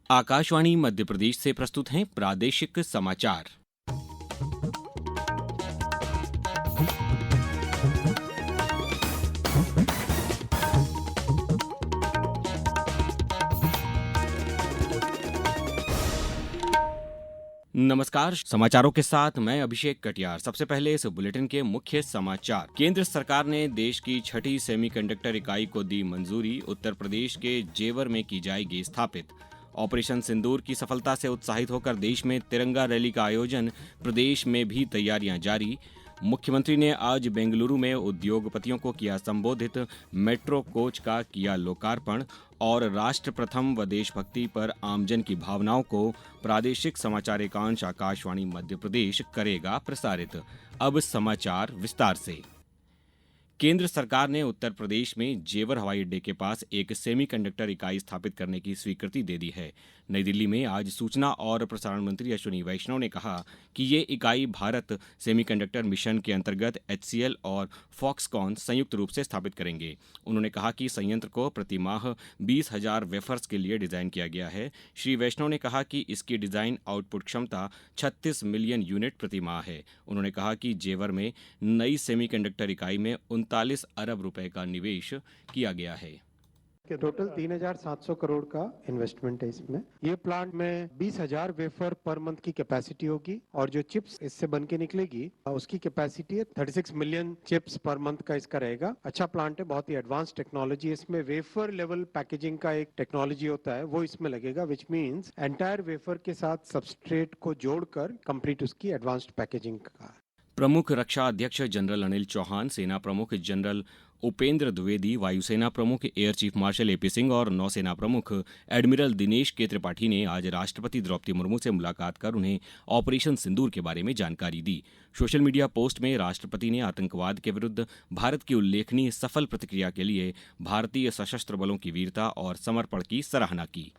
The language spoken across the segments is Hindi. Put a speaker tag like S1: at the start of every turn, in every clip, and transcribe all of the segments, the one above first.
S1: आकाशवाणी मध्य प्रदेश से प्रस्तुत हैं प्रादेशिक समाचार। नमस्कार, समाचारों के साथ मैं अभिषेक कटियार। सबसे पहले इस बुलेटिन के मुख्य समाचार। केंद्र सरकार ने देश की छठी सेमीकंडक्टर इकाई को दी मंजूरी। उत्तर प्रदेश के जेवर में की जाएगी स्थापित। ऑपरेशन सिंदूर की सफलता से उत्साहित होकर देश में तिरंगा रैली का आयोजन। प्रदेश में भी तैयारियां जारी। मुख्यमंत्री ने आज बेंगलुरु में उद्योगपतियों को किया संबोधित। मेट्रो कोच का किया लोकार्पण और राष्ट्र प्रथम व देशभक्ति पर आमजन की भावनाओं को प्रादेशिक समाचार एकांश आकाशवाणी मध्य प्रदेश करेगा प्रसारित। अब समाचार विस्तार से। केंद्र सरकार ने उत्तर प्रदेश में जेवर हवाई अड्डे के पास एक सेमीकंडक्टर इकाई स्थापित करने की स्वीकृति दे दी है। नई दिल्ली में आज सूचना और प्रसारण मंत्री अश्विनी वैष्णव ने कहा कि ये इकाई भारत सेमीकंडक्टर मिशन के अंतर्गत HCL और फॉक्सकॉन संयुक्त रूप से स्थापित करेंगे। उन्होंने कहा कि संयंत्र को प्रति माह 20,000 वेफर्स के लिए डिजाइन किया गया है। श्री वैष्णव ने कहा कि इसकी डिजाइन आउटपुट क्षमता 36 मिलियन यूनिट प्रति माह है। उन्होंने कहा कि जेवर में नई सेमीकंडक्टर इकाई में 39 अरब रुपए का निवेश किया गया है।
S2: टोटल 3,700 करोड़ का इन्वेस्टमेंट है इसमें। ये प्लांट में 20,000 वेफर पर मंथ की कैपेसिटी होगी और जो चिप्स इससे बन के निकलेगी उसकी कैपेसिटी है 36 मिलियन चिप्स पर मंथ का इसका रहेगा। अच्छा प्लांट है, बहुत ही एडवांस टेक्नोलॉजी। इसमें वेफर लेवल पैकेजिंग का एक टेक्नोलॉजी होता है, वो इसमें लगेगा, विच मीन्स एंटायर वेफर के साथ सबस्ट्रेट को जोड़कर कंप्लीट उसकी एडवांस्ड पैकेजिंग का।
S1: प्रमुख रक्षा अध्यक्ष जनरल अनिल चौहान, सेना प्रमुख जनरल उपेंद्र द्विवेदी, वायुसेना प्रमुख air chief marshal AP Singh और नौसेना प्रमुख एडमिरल दिनेश के त्रिपाठी ने आज राष्ट्रपति द्रौपदी मुर्मू से मुलाकात कर उन्हें ऑपरेशन सिंदूर के बारे में जानकारी दी। सोशल मीडिया पोस्ट में राष्ट्रपति ने आतंकवाद के विरुद्ध भारत की उल्लेखनीय सफल प्रतिक्रिया के लिए भारतीय सशस्त्र बलों की वीरता और समर्पण की सराहना की।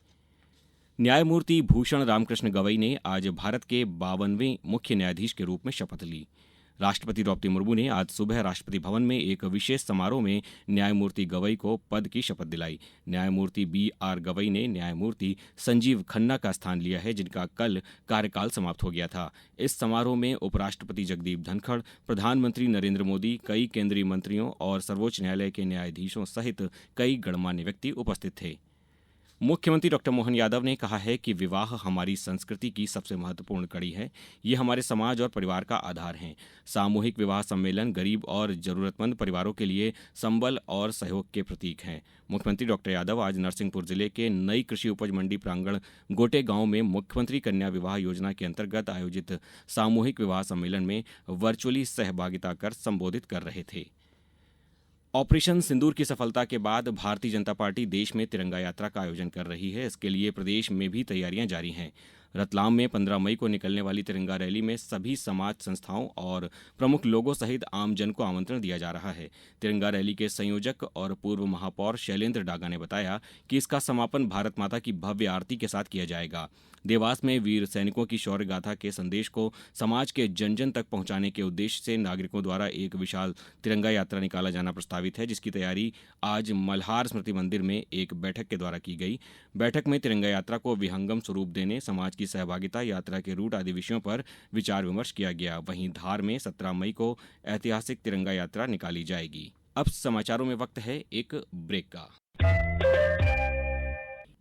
S1: न्यायमूर्ति भूषण रामकृष्ण गवई ने आज भारत के 52वें मुख्य न्यायाधीश के रूप में शपथ ली। राष्ट्रपति द्रौपदी मुर्मू ने आज सुबह राष्ट्रपति भवन में एक विशेष समारोह में न्यायमूर्ति गवई को पद की शपथ दिलाई। न्यायमूर्ति BR गवई ने न्यायमूर्ति संजीव खन्ना का स्थान लिया है, जिनका कल कार्यकाल समाप्त हो गया था। इस समारोह में उपराष्ट्रपति जगदीप धनखड़, प्रधानमंत्री नरेंद्र मोदी, कई केंद्रीय मंत्रियों और सर्वोच्च न्यायालय के न्यायाधीशों सहित कई गणमान्य व्यक्ति उपस्थित थे। मुख्यमंत्री डॉक्टर मोहन यादव ने कहा है कि विवाह हमारी संस्कृति की सबसे महत्वपूर्ण कड़ी है। ये हमारे समाज और परिवार का आधार है। सामूहिक विवाह सम्मेलन गरीब और जरूरतमंद परिवारों के लिए संबल और सहयोग के प्रतीक हैं। मुख्यमंत्री डॉक्टर यादव आज नरसिंहपुर जिले के नई कृषि उपज मंडी प्रांगण गोटे गांव में मुख्यमंत्री कन्या विवाह योजना के अंतर्गत आयोजित सामूहिक विवाह सम्मेलन में वर्चुअली सहभागिता कर संबोधित कर रहे थे। ऑपरेशन सिंदूर की सफलता के बाद भारतीय जनता पार्टी देश में तिरंगा यात्रा का आयोजन कर रही है। इसके लिए प्रदेश में भी तैयारियां जारी हैं। रतलाम में 15 मई को निकलने वाली तिरंगा रैली में सभी समाज संस्थाओं और प्रमुख लोगों सहित आम जन को आमंत्रण दिया जा रहा है। तिरंगा रैली के संयोजक और पूर्व महापौर शैलेंद्र डागा ने बताया कि इसका समापन भारत माता की भव्य आरती के साथ किया जाएगा। देवास में वीर सैनिकों की शौर्य गाथा के संदेश को समाज के जन जन तक पहुंचाने के उद्देश्य से नागरिकों द्वारा एक विशाल तिरंगा यात्रा निकाला जाना प्रस्तावित है, जिसकी तैयारी आज मल्हार स्मृति मंदिर में एक बैठक के द्वारा की गई। बैठक में तिरंगा यात्रा को विहंगम स्वरूप देने, समाज की सहभागिता, यात्रा के रूट आदि विषयों पर विचार विमर्श किया गया। वहीं धार में 17 मई को ऐतिहासिक तिरंगा यात्रा निकाली जाएगी। अब समाचारों में वक्त है एक ब्रेक का।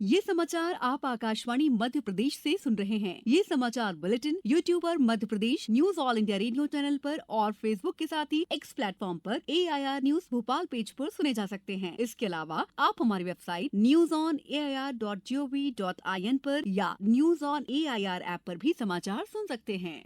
S3: ये समाचार आप आकाशवाणी मध्य प्रदेश से सुन रहे हैं। ये समाचार बुलेटिन YouTube पर Madhya Pradesh news all India radio channel पर और फेसबुक के साथ ही X प्लेटफॉर्म पर AIR न्यूज भोपाल पेज पर सुने जा सकते हैं। इसके अलावा आप हमारी वेबसाइट newsonair.gov.in पर या न्यूज ऑन AIR ऐप पर भी समाचार सुन सकते हैं।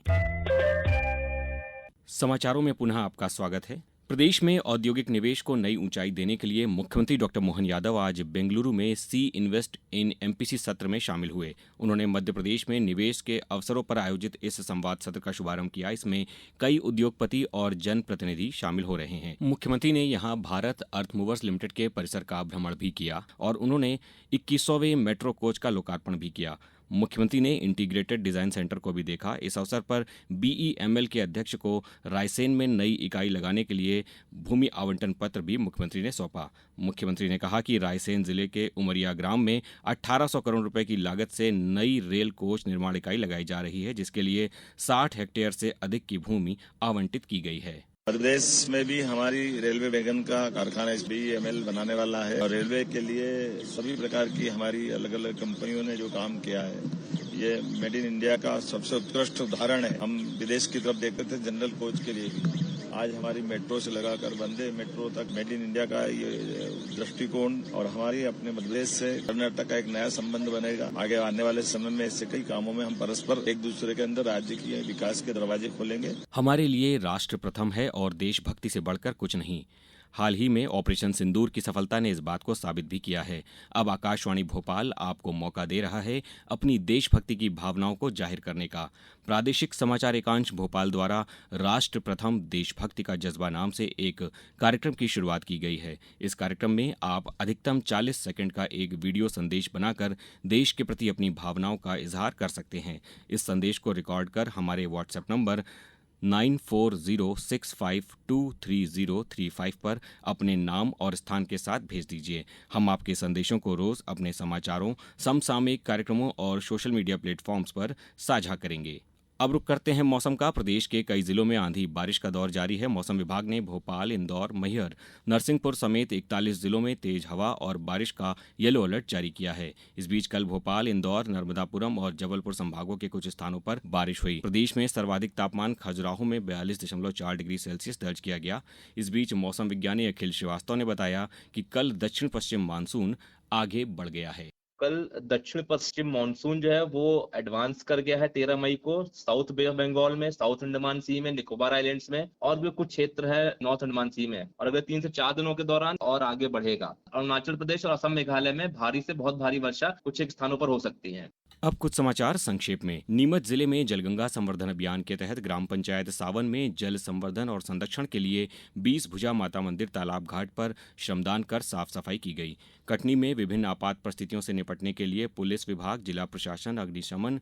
S1: समाचारों में पुनः आपका स्वागत है। प्रदेश में औद्योगिक निवेश को नई ऊंचाई देने के लिए मुख्यमंत्री डॉक्टर मोहन यादव आज बेंगलुरु में सी इन्वेस्ट इन MPC सत्र में शामिल हुए। उन्होंने मध्य प्रदेश में निवेश के अवसरों पर आयोजित इस संवाद सत्र का शुभारंभ किया। इसमें कई उद्योगपति और जनप्रतिनिधि शामिल हो रहे हैं। मुख्यमंत्री ने यहां भारत अर्थ मूवर्स लिमिटेड के परिसर का भ्रमण भी किया और उन्होंने 21वें मेट्रो कोच का लोकार्पण भी किया। मुख्यमंत्री ने इंटीग्रेटेड डिजाइन सेंटर को भी देखा। इस अवसर पर BEML के अध्यक्ष को रायसेन में नई इकाई लगाने के लिए भूमि आवंटन पत्र भी मुख्यमंत्री ने सौंपा। मुख्यमंत्री ने कहा कि रायसेन जिले के उमरिया ग्राम में 1800 करोड़ रुपए की लागत से नई रेल कोच निर्माण इकाई लगाई जा रही है, जिसके लिए 60 हेक्टेयर से अधिक की भूमि आवंटित की गई है।
S4: मध्य प्रदेश में भी हमारी रेलवे वैगन का कारखाना BEML बनाने वाला है और रेलवे के लिए सभी प्रकार की हमारी अलग अलग कंपनियों ने जो काम किया है, ये मेड इन इंडिया का सबसे उत्कृष्ट उदाहरण है। हम विदेश की तरफ देखते थे जनरल कोच के लिए भी, आज हमारी मेट्रो से लगाकर वंदे मेट्रो तक मेड इन इंडिया का ये दृष्टिकोण और हमारी अपने मध्य प्रदेश से कर्नाटक का एक नया संबंध बनेगा। आगे आने वाले समय में इससे कई कामों में हम परस्पर एक दूसरे के अंदर राज्य की विकास के दरवाजे खोलेंगे।
S1: हमारे लिए राष्ट्र प्रथम है और देशभक्ति से बढ़कर कुछ नहीं। हाल ही में ऑपरेशन सिंदूर की सफलता ने इस बात को साबित भी किया है। अब आकाशवाणी भोपाल आपको मौका दे रहा है अपनी देशभक्ति की भावनाओं को जाहिर करने का। प्रादेशिक समाचार एकांश भोपाल द्वारा राष्ट्र प्रथम देशभक्ति का जज्बा नाम से एक कार्यक्रम की शुरुआत की गई है। इस कार्यक्रम में आप अधिकतम 40 सेकंड का एक वीडियो संदेश बनाकर देश के प्रति अपनी भावनाओं का इजहार कर सकते हैं। इस संदेश को रिकॉर्ड कर हमारे व्हाट्सएप नंबर 9406523035 पर अपने नाम और स्थान के साथ भेज दीजिए। हम आपके संदेशों को रोज अपने समाचारों, समसामयिक कार्यक्रमों और सोशल मीडिया प्लेटफॉर्म्स पर साझा करेंगे। अब रुक करते हैं मौसम का। प्रदेश के कई जिलों में आंधी बारिश का दौर जारी है। मौसम विभाग ने भोपाल, इंदौर, मैहर, नरसिंहपुर समेत 41 जिलों में तेज हवा और बारिश का येलो अलर्ट जारी किया है। इस बीच कल भोपाल, इंदौर, नर्मदापुरम और जबलपुर संभागों के कुछ स्थानों पर बारिश हुई। प्रदेश में सर्वाधिक तापमान खजुराहो में 42.4 डिग्री सेल्सियस दर्ज किया गया। इस बीच मौसम विज्ञानी अखिल श्रीवास्तव ने बताया कि कल दक्षिण पश्चिम मानसून आगे बढ़ गया है।
S5: कल दक्षिण पश्चिम मानसून जो है वो एडवांस कर गया है 13 मई को साउथ बे ऑफ बंगाल में, साउथ अंडमान सी में, निकोबार आइलैंड्स में और भी कुछ क्षेत्र है नॉर्थ अंडमान सी में, और अगले 3 से 4 दिनों के दौरान और आगे बढ़ेगा। अरुणाचल प्रदेश और असम मेघालय में भारी से बहुत भारी वर्षा कुछ एक स्थानों पर हो सकती है।
S1: अब कुछ समाचार संक्षेप में। नीमच जिले में जलगंगा संवर्धन अभियान के तहत ग्राम पंचायत सावन में जल संवर्धन और संरक्षण के लिए 20 भुजा माता मंदिर तालाब घाट पर श्रमदान कर साफ सफाई की गई। कटनी में विभिन्न आपात परिस्थितियों से निपटने के लिए पुलिस विभाग, जिला प्रशासन, अग्निशमन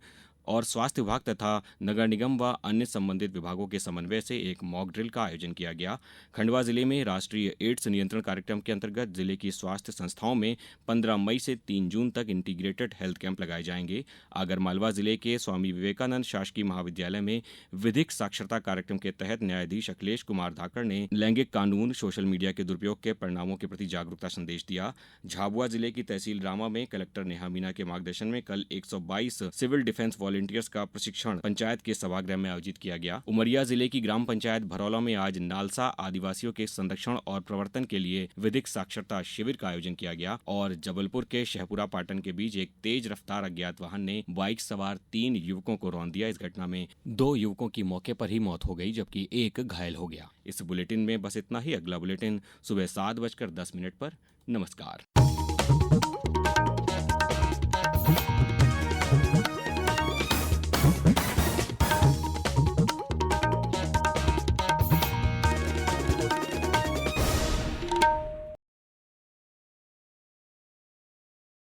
S1: और स्वास्थ्य विभाग तथा नगर निगम व अन्य संबंधित विभागों के समन्वय से एक मॉक ड्रिल का आयोजन किया गया। खंडवा जिले में राष्ट्रीय एड्स नियंत्रण कार्यक्रम के अंतर्गत जिले की स्वास्थ्य संस्थाओं में 15 मई से 3 जून तक इंटीग्रेटेड हेल्थ कैंप लगाए जाएंगे। आगरमालवा जिले के स्वामी विवेकानंद शासकीय महाविद्यालय में विधिक साक्षरता कार्यक्रम के तहत न्यायाधीश अखिलेश कुमार धाकड़ ने लैंगिक कानून, सोशल मीडिया के दुरुपयोग के परिणामों के प्रति जागरूकता संदेश दिया। झाबुआ जिले की तहसील रामा में कलेक्टर नेहा मीना के मार्गदर्शन में कल 122 सिविल डिफेंस वॉलंटियर्स का प्रशिक्षण पंचायत के सभागृह में आयोजित किया गया। उमरिया जिले की ग्राम पंचायत भरौला में आज नालसा आदिवासियों के संरक्षण और प्रवर्तन के लिए विधिक साक्षरता शिविर का आयोजन किया गया। और जबलपुर के शहपुरा पाटन के बीच एक तेज रफ्तार अज्ञात वाहन ने बाइक सवार 3 युवकों को रौंद दिया। इस घटना में 2 युवकों की मौके पर ही मौत हो गई, जबकि एक घायल हो गया। इस बुलेटिन में बस इतना ही। अगला बुलेटिन सुबह 7:10 पर। नमस्कार।